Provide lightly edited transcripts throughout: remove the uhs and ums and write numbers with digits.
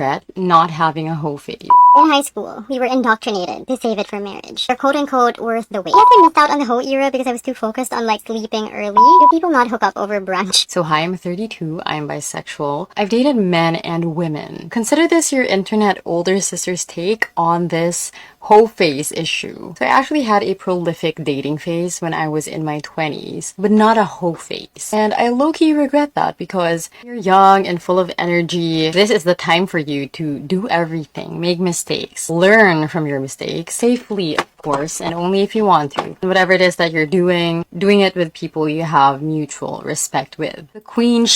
regret not having a whole face. In high school, we were indoctrinated to save it for marriage. Or quote-unquote worth the wait. I guess I missed out on the whole era because I was too focused on like sleeping early. Do people not hook up over brunch? So hi, I'm 32, I'm bisexual. I've dated men and women. Consider this your internet older sister's take on this whole face issue. So I actually had a prolific dating phase when I was in my 20s, but not a whole face. And I low-key regret that because you're young and full of energy. This is the time for you to do everything, make mistakes, learn from your mistakes safely, of course, and only if you want to. And whatever it is that you're doing it with people you have mutual respect with. The queen.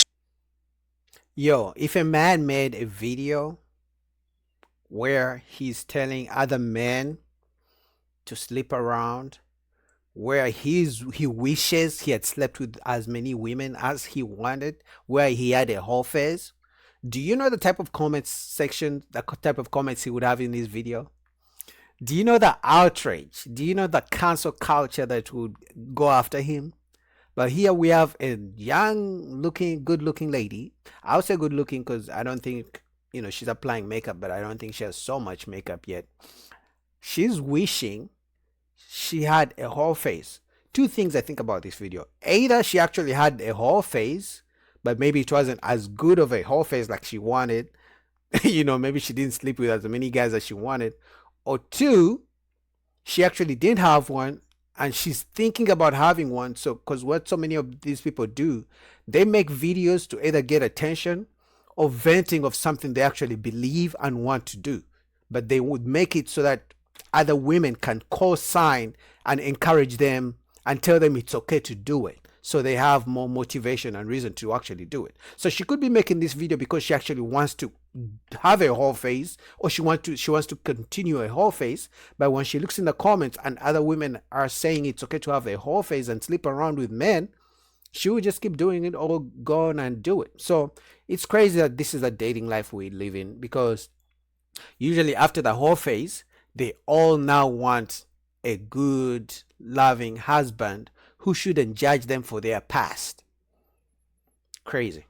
Yo, if a man made a video where he's telling other men to sleep around, where he wishes he had slept with as many women as he wanted, where he had a whole phase, do you know the type of comments section, the type of comments he would have in this video? Do you know the outrage? Do you know the cancel culture that would go after him? But here we have a young looking, good looking lady. I would say good looking because I don't think, she's applying makeup, but I don't think she has so much makeup yet. She's wishing she had a whole face. Two things I think about this video. Either she actually had a whole face, but maybe it wasn't as good of a whole face like she wanted. Maybe she didn't sleep with as many guys as she wanted. Or two, she actually did have one and she's thinking about having one. So, because what so many of these people do, they make videos to either get attention or venting of something they actually believe and want to do. But they would make it so that other women can co-sign and encourage them and tell them it's okay to do it. So they have more motivation and reason to actually do it. So she could be making this video because she actually wants to have a whole face, or she wants to continue a whole face. But when she looks in the comments and other women are saying it's okay to have a whole face and sleep around with men, she will just keep doing it or go on and do it. So it's crazy that this is a dating life we live in, because usually after the whole phase, they all now want a good, loving husband who shouldn't judge them for their past. Crazy.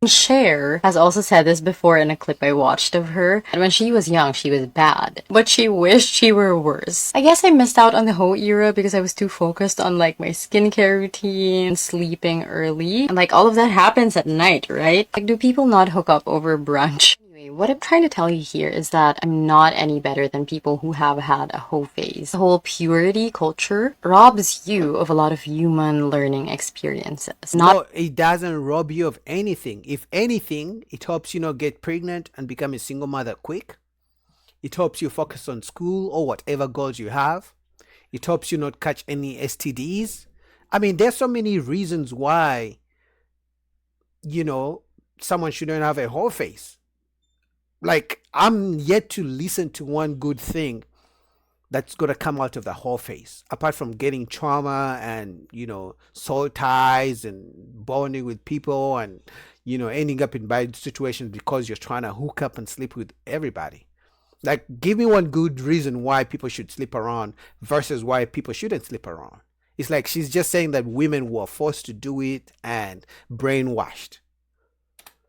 Cher has also said this before in a clip I watched of her. And when she was young, she was bad, but she wished she were worse. I guess I missed out on the whole era because I was too focused on like my skincare routine, sleeping early, and like all of that happens at night, right? Like, do people not hook up over brunch? Anyway, what I'm trying to tell you here is that I'm not any better than people who have had a whole phase. The whole purity culture robs you of a lot of human learning experiences. No, it doesn't rob you of anything. If anything, it helps you not get pregnant and become a single mother quick. It helps you focus on school or whatever goals you have. It helps you not catch any STDs. I mean, there's so many reasons why, someone shouldn't have a whole face. Like, I'm yet to listen to one good thing that's going to come out of the whole face, apart from getting trauma and, soul ties and bonding with people and, ending up in bad situations because you're trying to hook up and sleep with everybody. Like, give me one good reason why people should sleep around versus why people shouldn't sleep around. It's like she's just saying that women were forced to do it and brainwashed.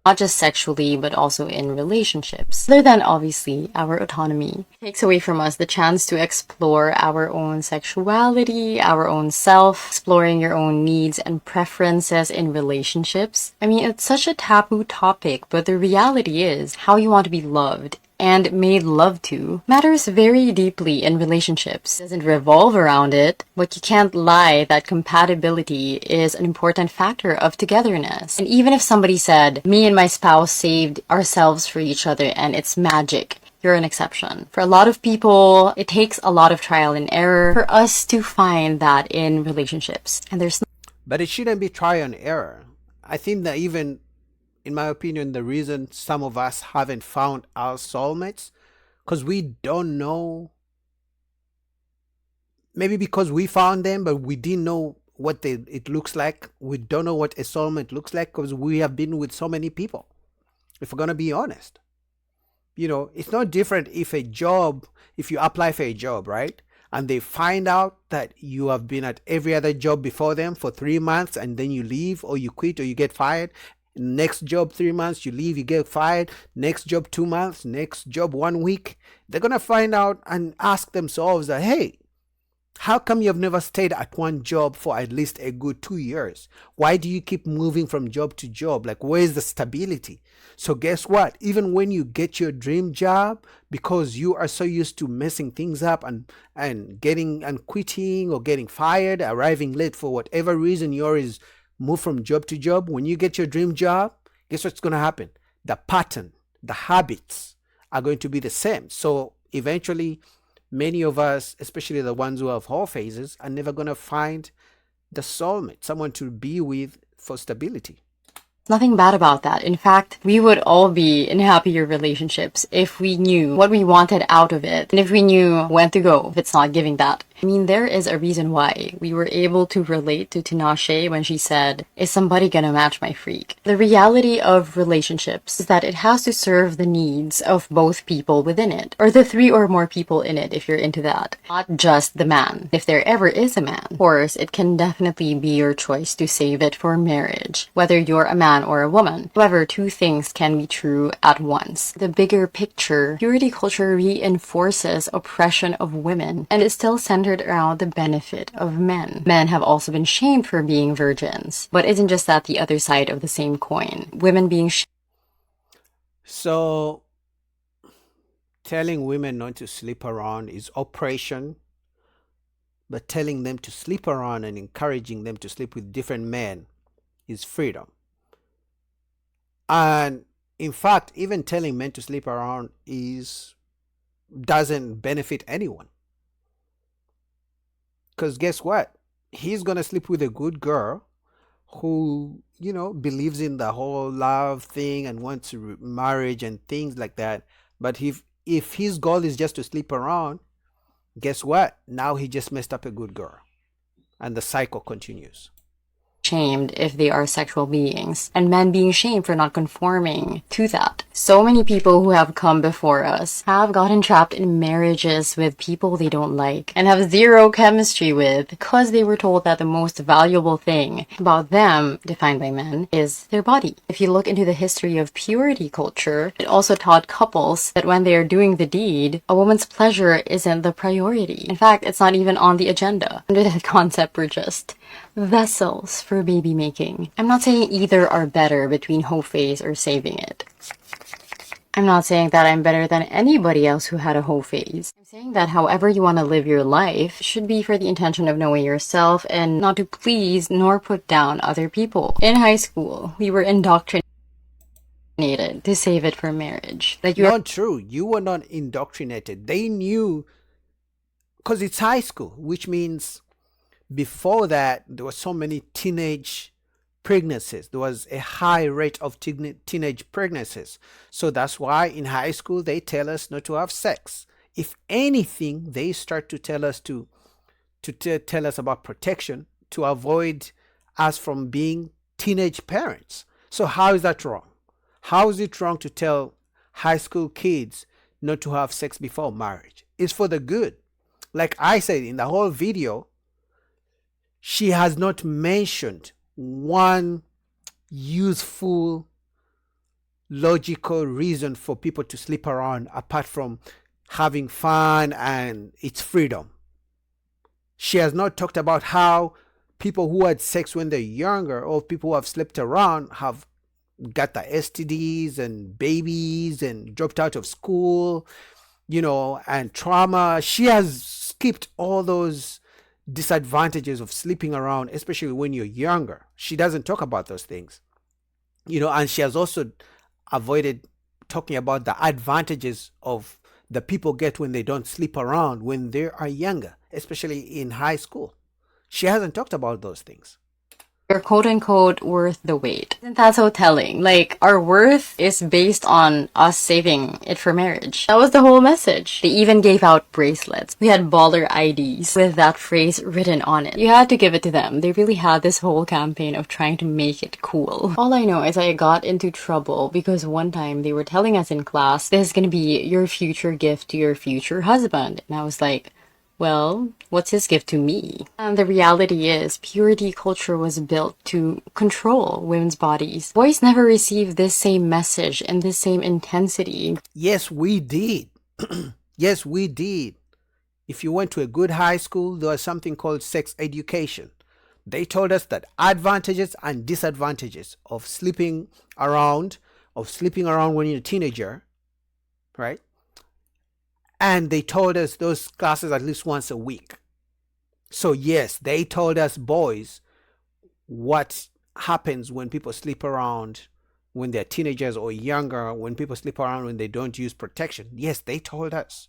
Not just sexually, but also in relationships. Other than obviously our autonomy, it takes away from us the chance to explore our own sexuality, our own self, exploring your own needs and preferences in relationships. I mean, it's such a taboo topic, but the reality is how you want to be loved and made love to matters very deeply in relationships. It doesn't revolve around it, but you can't lie that compatibility is an important factor of togetherness. And even if somebody said, me and my spouse saved ourselves for each other and it's magic, you're an exception. For a lot of people, it takes a lot of trial and error for us to find that in relationships. And there's But it shouldn't be trial and error. I think that even, in my opinion, the reason some of us haven't found our soulmates, because we don't know, maybe because we found them, but we didn't know what it looks like. We don't know what a soulmate looks like because we have been with so many people, if we're going to be honest. It's not different if you apply for a job, right? And they find out that you have been at every other job before them for 3 months and then you leave or you quit or you get fired. Next job 3 months, you leave, you get fired. Next job 2 months, next job 1 week. They're gonna find out and ask themselves that, hey, how come you've never stayed at one job for at least a good 2 years? Why do you keep moving from job to job? Like, where's the stability? So guess what? Even when you get your dream job, because you are so used to messing things up and getting and quitting or getting fired, arriving late for whatever reason, yours move from job to job. When you get your dream job, guess what's going to happen? The pattern, the habits are going to be the same. So eventually, many of us, especially the ones who have whole phases, are never going to find the soulmate, someone to be with for stability. Nothing bad about that. In fact, we would all be in happier relationships if we knew what we wanted out of it and if we knew when to go if it's not giving that. I mean, there is a reason why we were able to relate to Tinashe when she said, "Is somebody gonna match my freak?" The reality of relationships is that it has to serve the needs of both people within it, or the 3 or more people in it if you're into that, not just the man. If there ever is a man, of course, it can definitely be your choice to save it for marriage, whether you're a man or a woman. However, 2 things can be true at once. The bigger picture, purity culture reinforces oppression of women and is still centered around the benefit of men. Men have also been shamed for being virgins, but isn't just that the other side of the same coin? Women being So telling women not to sleep around is oppression, but telling them to sleep around and encouraging them to sleep with different men is freedom. And in fact, even telling men to sleep around doesn't benefit anyone. Because guess what? He's gonna sleep with a good girl who, believes in the whole love thing and wants marriage and things like that. But if his goal is just to sleep around, guess what? Now he just messed up a good girl, and the cycle continues. shamed if they are sexual beings, and men being shamed for not conforming to that. So many people who have come before us have gotten trapped in marriages with people they don't like and have zero chemistry with because they were told that the most valuable thing about them, defined by men, is their body. If you look into the history of purity culture, it also taught couples that when they are doing the deed, a woman's pleasure isn't the priority. In fact, it's not even on the agenda. Under that concept, we're just vessels for baby making. I'm not saying either are better between whole phase or saving it. I'm not saying that I'm better than anybody else who had a whole phase. I'm saying that however you want to live your life should be for the intention of knowing yourself and not to please nor put down other people. In high school, we were indoctrinated to save it for marriage. Like Not true. You were not indoctrinated. They knew, because it's high school, which means before that there were so many teenage pregnancies. There was a high rate of teenage pregnancies. So that's why in high school they tell us not to have sex. If anything, they start to tell us tell us about protection to avoid us from being teenage parents. So how is that wrong? How is it wrong to tell high school kids not to have sex before marriage? It's for the good. Like I said in the whole video, she has not mentioned one useful, logical reason for people to sleep around apart from having fun and its freedom. She has not talked about how people who had sex when they're younger or people who have slept around have got the STDs and babies and dropped out of school, and trauma. She has skipped all those disadvantages of sleeping around, especially when you're younger. She doesn't talk about those things, and she has also avoided talking about the advantages of the people get when they don't sleep around when they are younger, especially in high school. She hasn't talked about those things. You're quote unquote worth the wait. Isn't that so telling? Like, our worth is based on us saving it for marriage. That was the whole message. They even gave out bracelets. We had baller IDs with that phrase written on it. You had to give it to them. They really had this whole campaign of trying to make it cool. All I know is I got into trouble because one time they were telling us in class, this is gonna be your future gift to your future husband. And I was like, Well, what's his gift to me? And the reality is, purity culture was built to control women's bodies. Boys never received this same message and this same intensity. Yes, we did. Yes, we did. If you went to a good high school, there was something called sex education. They told us that advantages and disadvantages of sleeping around, when you're a teenager, right? And they told us those classes at least once a week. So yes, they told us boys what happens when people sleep around when they're teenagers or younger, when people sleep around when they don't use protection. Yes, they told us.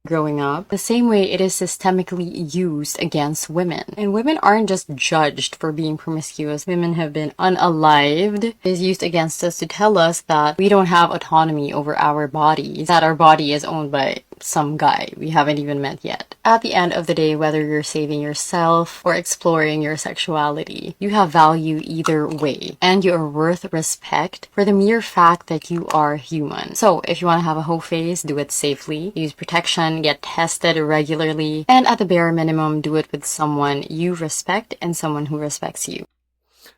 Growing up, the same way it is systemically used against women. And women aren't just judged for being promiscuous. Women have been unalived. It is used against us to tell us that we don't have autonomy over our bodies, that our body is owned by some guy we haven't even met yet. At the end of the day, whether you're saving yourself or exploring your sexuality, you have value either way, and you are worth respect for the mere fact that you are human. So if you want to have a hoe phase, do it safely, use protection, get tested regularly, and at the bare minimum, do it with someone you respect and someone who respects you.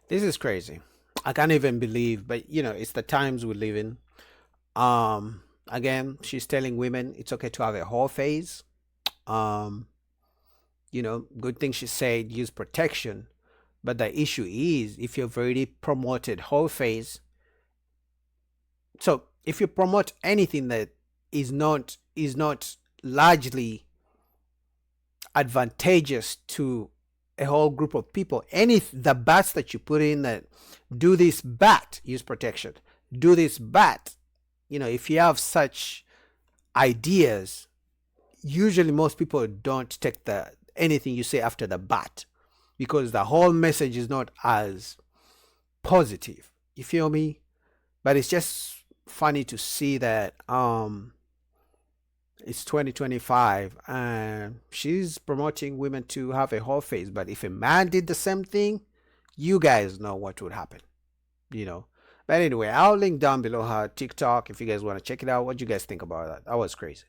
This is crazy. I can't even believe, but it's the times we live in. Again, she's telling women it's okay to have a whole phase. Good thing she said use protection. But the issue is, if you've already promoted whole phase, so if you promote anything that is not largely advantageous to a whole group of people, the bats that you put in that do this bat, use protection, do this bat, if you have such ideas, usually most people don't take anything you say after the bat, because the whole message is not as positive. You feel me? But it's just funny to see that it's 2025 and she's promoting women to have a whole phase. But if a man did the same thing, you guys know what would happen. But anyway, I'll link down below her TikTok if you guys want to check it out. What do you guys think about that? That was crazy.